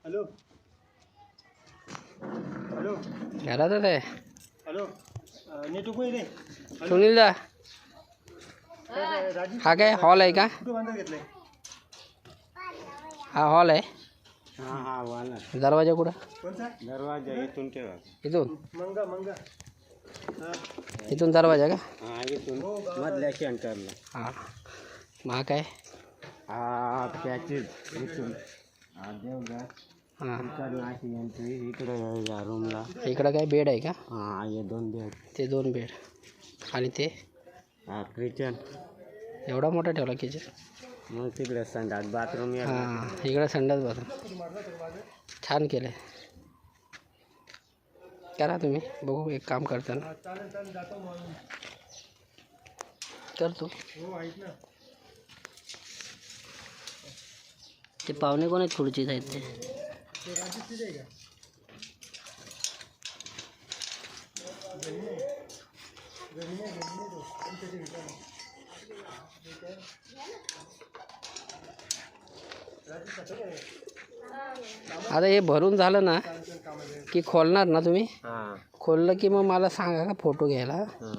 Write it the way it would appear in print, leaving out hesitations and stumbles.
Hello hello घरातच आहे. Hello network रे सुनील दा राजू हा काय हॉल आहे का? कुठं बांधून घेतलंय? हा हॉल आहे. हाँ हाँ वाला दरवाजा कुठं? कोणता? दरवाजा इथून ठेवा. इथून मंगा मंगा इथून दरवाजा का? हाँ इथून मधल्या सेंटरला. हां मग काय? हा पॅचेस इथून देवघर हां नाशिक एंट्री इकडे या रूमला. इकडं काय बेड आहे का? हाँ ये 2 बेड. ते 2 बेड आणि ते हाँ किचन. एवढा मोठा ठेवला किचन. मग तिकडे संडास बाथरूम आहे. हां इकडं संडास बाथरूम छान केलं आहे. करा तुम्ही बघू एक काम करताना चालेल चालेल जातो मग. करतो. हो ऐक ना ते पाहुणे कोण आहेत खुर्चीत आहेत ते? ते राजू तिथे आहे का? घरी नाही तो कोणत्या तरी ठिकाणी. राजू कसं काय? आता हे भरून झालं ना कामाचं की खोलणार ना तुम्ही? हाँ खोललं की मग मला सांगा का फोटो घ्यायला. हाँ